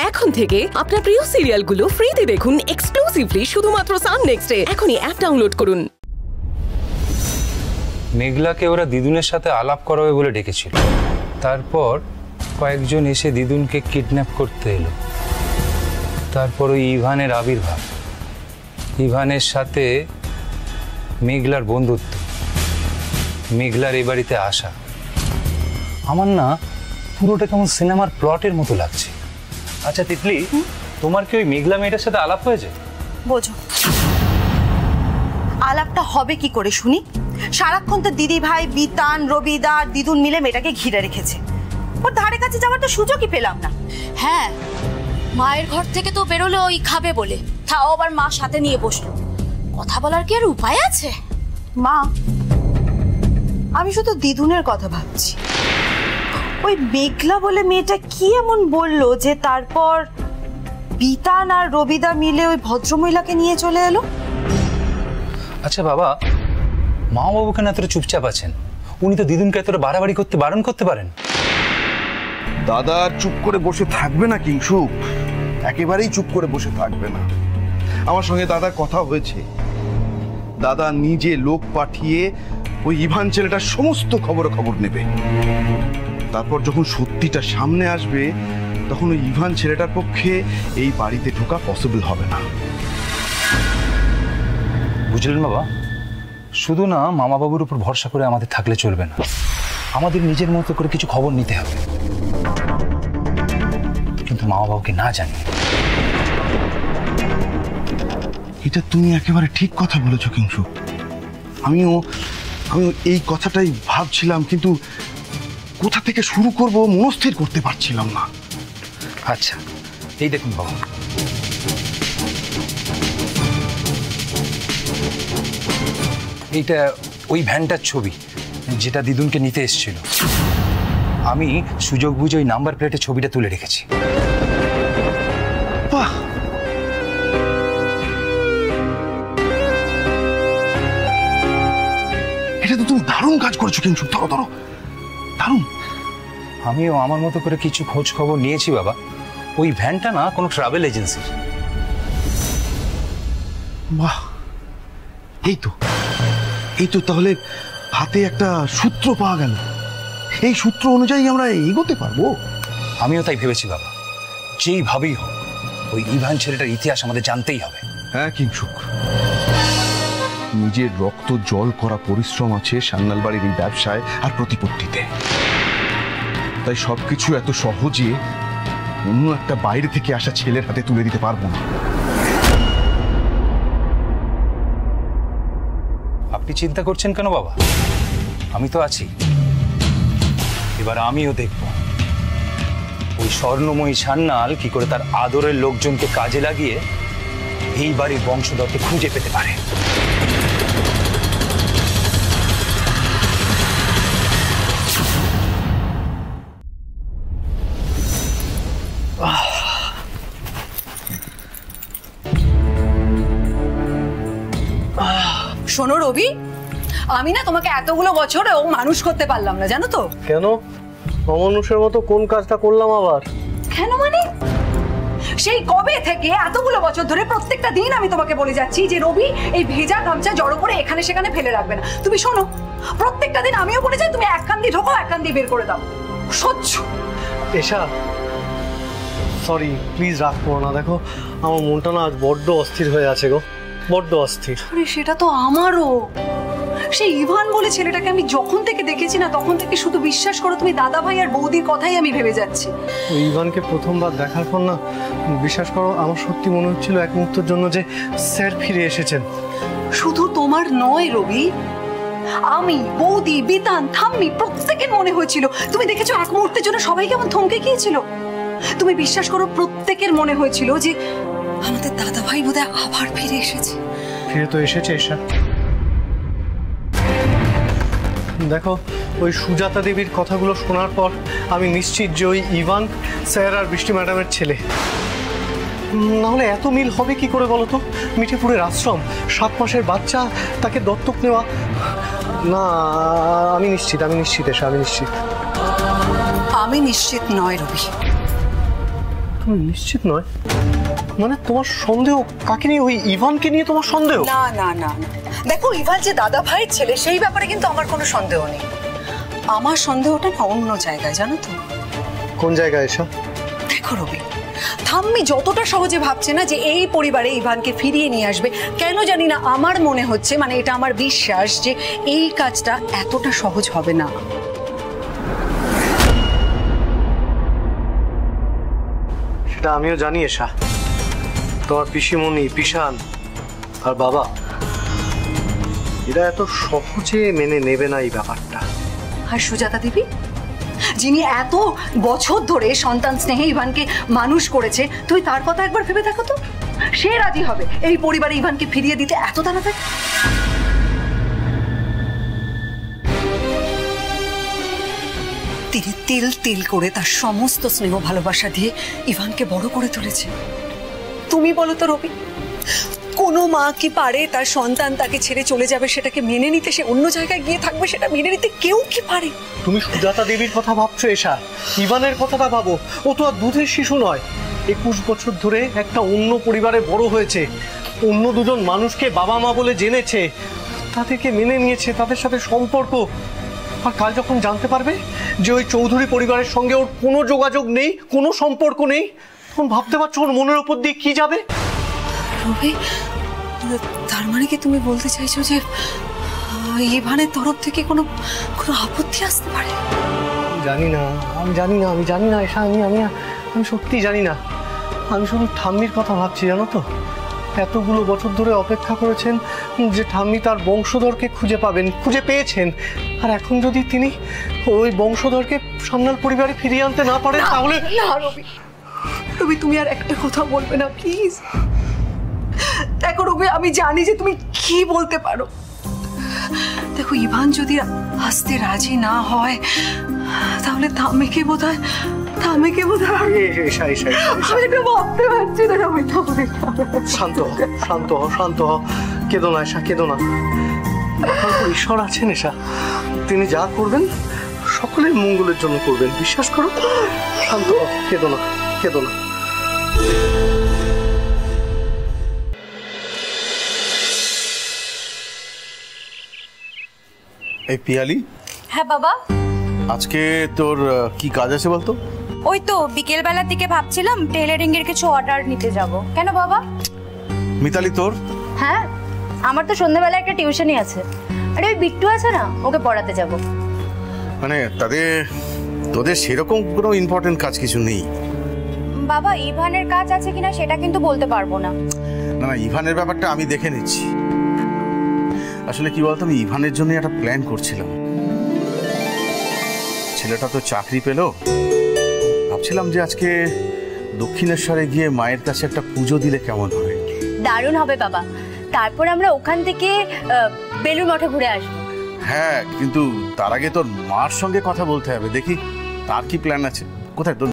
এখন থেকে আপনার প্রিয় সিরিয়ালগুলো ফ্রিতে দেখুন এক্সক্লুসিভলি শুধুমাত্র সান নেক্সটে। এখনই অ্যাপ ডাউনলোড করুন। মেঘলাকে ওরা দিদুনের সাথে আলাপ করাবে বলে ডেকেছিল। তারপর কয়েকজন এসে দিদুনকে কিডন্যাপ করতে এলো। তারপর ওই ইভানের আবির্ভাব, ইভানের সাথে মেঘলার বন্ধুত্ব, মেঘলার এই বাড়িতে আসা। আমার না পুরোটা কেমন সিনেমার প্লটের মতো লাগছে। আচ্ছা তিতলি, তোমার কি ওই মেঘলা মেয়েটার সাথে আলাপ হয়েছে? বোঝো, আলাপটা হবে কি করে শুনি? সারাক্ষণ তো দিদি ভাই বিতান, রবিদা, দিদুন মিলে মেয়েটাকে ঘিরে রেখেছে। ওর ধারে কাছে যাওয়ার তো সুযোগই পেলাম না। হ্যাঁ, মায়ের ঘর থেকে তো বেরোলো ওই খাবে বলে, তাও আবার মা সাথে নিয়ে বসলো। কথা বলার কি আর উপায় আছে? মা, আমি শুধু দিদুনের কথা ভাবছি। ওই মেঘলা বলে মেয়েটা কি এমন বললো যে তারপর বিতান আর রবিদা মিলে ওই ভদ্রমহিলাকে নিয়ে চলে এলো? আচ্ছা বাবা, মা বাবু কেন এতটা চুপচাপ আছেন? উনি তো দিদুনকে এতটা বাড়াবাড়ি করতে বারণ করতে পারেন। দাদা চুপ করে বসে থাকবে না কিংশুক, একেবারেই চুপ করে বসে থাকবে না। আমার সঙ্গে দাদার কথা হয়েছে। দাদা নিজে লোক পাঠিয়ে ওই ইভান ছেলেটার সমস্ত খবর নেবে। তারপর যখন সত্যিটা সামনে আসবে তখন ওই ইভান ছেলেটার পক্ষে এই বাড়িতে ঢোকা পসিবল হবে না। বুঝলেন বাবা, শুধু না মামা বাবুর উপর ভরসা করে আমাদের থাকলে চলবে না। আমাদের নিজের মতো করে কিছু খবর নিতে হবে, কিন্তু মা বাবাকে না জানি। এটা তুমি একেবারে ঠিক কথা বলেছো কিংশুক। আমিও এই কথাটাই ভাবছিলাম, কিন্তু কোথা থেকে শুরু করব মনস্থির করতে পারছিলাম না। আচ্ছা এই দেখুন বাবা, এইটা ওই ভ্যানটার ছবি যেটা দিদুনকে নিতে এসেছিল। আমি সুযোগ বুঝে ওই নাম্বার প্লেটের ছবিটা তুলে রেখেছি। বাহ, এটা তো তুমি দারুণ কাজ করেছো কিংশুক। ধরো ধরো, দারুণ। আমিও আমার মতো করে কিছু খোঁজ খবর নিয়েছি বাবা। ওই ভ্যানটা না কোনো ট্রাভেল এজেন্সির। বাহ, এই তো তাহলে হাতে একটা সূত্র পাওয়া গেল। এই সূত্র অনুযায়ী আমরা এগোতে পারবো। আমিও তাই ভেবেছি বাবা। যেইভাবেই হোক ওই ইভান ছেলেটার ইতিহাস আমাদের জানতেই হবে। হ্যাঁ কিংশুক, নিজের রক্ত জল করা পরিশ্রম আছে সান্যাল বাড়ির এই ব্যবসায় আর প্রতিপত্তিতে। তাই সবকিছু এত সহজে অন্য একটা বাইরে থেকে আসা ছেলের হাতে তুলে দিতে পারবো না। আপনি চিন্তা করছেন কেন বাবা? আমি তো আছি। এবার আমিও দেখব ওই স্বর্ণময়ী সান্যাল কি করে তার আদরের লোকজনকে কাজে লাগিয়ে এই বাড়ির বংশধরকে খুঁজে পেতে পারে। শোনো রবি, আমি না তোমাকে এতগুলো বছরেও মানুষ করতে পারলাম না, জানো তো? কেন? অমানুষের মতো কোন কাজটা করলাম আবার? কেন মানে, সেই কবে থেকে এতগুলো বছর ধরে প্রত্যেকটা দিন আমি তোমাকে বলে যাচ্ছি যে রবি এই ভেজা গামছা জড়ো করে এখানে সেখানে ফেলে রাখবে না। তুমি শোনো, প্রত্যেকটা দিন আমিও বলে যাই তুমি এক কান দিয়ে ঢোকো, এক কান দিয়ে বের করে দাও। সহ্য। এসা, সরি, প্লিজ রাগ করো না। দেখো আমার মনটা না আজ বড্ড অস্থির হয়ে আছে গো, বড্ড অস্থির। আরে সেটা তো আমারও। সেই ইভান বলে ছেলেটাকে আমি যখন থেকে দেখেছি না তখন থেকে শুধু বিশ্বাস করো তুমি দাদা ভাই আর বৌদির কথাই আমি ভেবে যাচ্ছি। ওই ইভানকে প্রথমবার দেখার পর না, বিশ্বাস করো আমার সত্যি মনে হচ্ছিল এক মুহূর্তের জন্য যে স্যার ফিরে এসেছেন। শুধু তোমার নয় রবি, আমি, বৌদি, বিতান, ঠাম্মি প্রত্যেকের মনে হয়েছিল। তুমি দেখেছো এক মুহূর্তের জন্য সবাই কেমন থমকে গিয়েছিল। তুমি বিশ্বাস করো প্রত্যেকের মনে হয়েছিল যে আমাদের দাদা ভাই বোধহয় আবার ফিরে এসেছে। ফিরে তো এসেছে এসা। দেখো ওই সুজাতা দেবীর কথাগুলো শোনার পর আমি নিশ্চিত যে ওই ইভান স্যার আর বৃষ্টি ম্যাডামের ছেলে। নাহলে এত মিল হবে কি করে বলো তো? মিঠিপুরের আশ্রম, 7 মাসের বাচ্চা, তাকে দত্তক নেওয়া। না, আমি নিশ্চিত এসা, আমি নিশ্চিত। আমি নিশ্চিত নয় রবি, তুমি নিশ্চিত নয়? মানে তোমার সন্দেহ কাকে নিয়ে? ওই ইভানকে নিয়ে তোমার সন্দেহ? না না না না, দেখো ইভান যে দাদা ভাইয়ের ছেলে সেই ব্যাপারে কিন্তু আমার কোনো সন্দেহ নেই। আমার সন্দেহটা না অন্য জায়গায়, জানো তো? কোন জায়গায় এসা? দেখো রবি, ঠাম্মি যতটা সহজে ভাবছে না যে এই পরিবারে ইভানকে ফিরিয়ে নিয়ে আসবে, কেন জানি না আমার মনে হচ্ছে, মানে এটা আমার বিশ্বাস যে এই কাজটা এতটা সহজ হবে না। সেটা আমিও জানি এসা। তোমার পিসিমণি, পিসান আর বাবা এরা এত সহজে মেনে নেবে না এই ব্যাপারটা। আর সুজাতা দেবী, যিনি এত বছর ধরে সন্তান স্নেহে ইভানকে মানুষ করেছে, তুই তার কথা একবার ভেবে দেখো তো, সে রাজি হবে এই পরিবারে ইভানকে ফিরিয়ে দিতে এত তাড়াতাড়ি? তিনি তেল তেল করে তার সমস্ত স্নেহ ভালোবাসা দিয়ে ইভানকে বড় করে তুলেছে। তুমি বলো তো রবি, কোনো মা কি পারে তার সন্তান তাকে ছেড়ে চলে যাবে সেটাকে মেনে নিতে? সে অন্য জায়গায় গিয়ে থাকবে সেটা মেনে নিতে কেউ কি পারে? তুমি সুজাতা দেবীর কথা ভাবছো এসা, ইভানের কথাটা ভাবো। ও তো আর দুধের শিশু নয়। 21 বছর ধরে একটা অন্য পরিবারে বড় হয়েছে, অন্য দুজন মানুষকে বাবা মা বলে জেনেছে, তাদেরকে মেনে নিয়েছে, তাদের সাথে সম্পর্ক। আর কাল যখন জানতে পারবে যে ওই চৌধুরী পরিবারের সঙ্গে ওর কোনো যোগাযোগ নেই, কোনো সম্পর্ক নেই, তখন ভাবতে পারছো ওর মনের ওপর দিয়ে কি যাবে? রবি, তার মানে কি তুমি বলতে চাইছো যে ইভানের তরফ থেকে কোনো কোনো আপত্তি আসতে পারে? জানি না, আমি জানি না এসা, আমি সত্যি জানি না। আমি শুধু ঠাম্মির কথা ভাবছি, জানো তো? এতগুলো বছর ধরে অপেক্ষা করেছেন যে ঠাম্মি তার বংশধরকে খুঁজে পাবেন, খুঁজে পেয়েছেন। আর এখন যদি তিনি ওই বংশধরকে সান্যাল পরিবারে ফিরিয়ে আনতে না পারেন, তাহলে না রবি, রবি তুমি আর একটা কথা বলবে না প্লিজ। দেখো রবি, আমি জানি যে তুমি কি বলতে পারো। দেখো ইভান যদি আসতে রাজি না হয় তাহলে থামেকে বোধহয় আমি এটা ভাবতে পারছি না রবি। শান্ত হও, কেঁদো না এসা, কেঁদো না। ঈশ্বর আছেন এসা, তিনি যা করবেন সকলের মঙ্গলের জন্য করবেন, বিশ্বাস করো। শান্ত হও, কেঁদো না। এই পিয়ালি, হ্যাঁ বাবা। আজকে তোর কি কাজ আছে বলতো? ওই তো বিকেল বেলার দিকে ভাবছিলাম টেলারিং এর কিছু অর্ডার নিতে যাব। কেন বাবা? মিতালি তোর? হ্যাঁ, আমার তো সন্ধ্যাবেলা একটা টিউশনই আছে। আরে ওই বিট্টু আছে না, ওকে পড়াতে যাব। মানে তোদের সেরকম কোনো ইম্পর্টেন্ট কাজ কিছু নেই? বাবা, ইভানের কাজ আছে কিনা সেটা কিন্তু বলতে পারবো না। না, ইভানের ব্যাপারটা আমি দেখে নিচ্ছি। আসলে কি বলতো, আমি ইভানের জন্য একটা প্ল্যান করছিলাম। ছেলেটা তো চাকরি পেল, ভাবছিলাম যে আজকে দক্ষিণেশ্বরে গিয়ে মায়ের কাছে একটা পুজো দিলে কেমন হয়। দারুণ হবে বাবা। তারপর আমরা ওখান থেকে বেলুড় মঠে ঘুরে আসবো। হ্যাঁ, কিন্তু তার আগে তোর মার সঙ্গে কথা বলতে হবে, দেখি তার কি প্ল্যান আছে। কোথায় তোর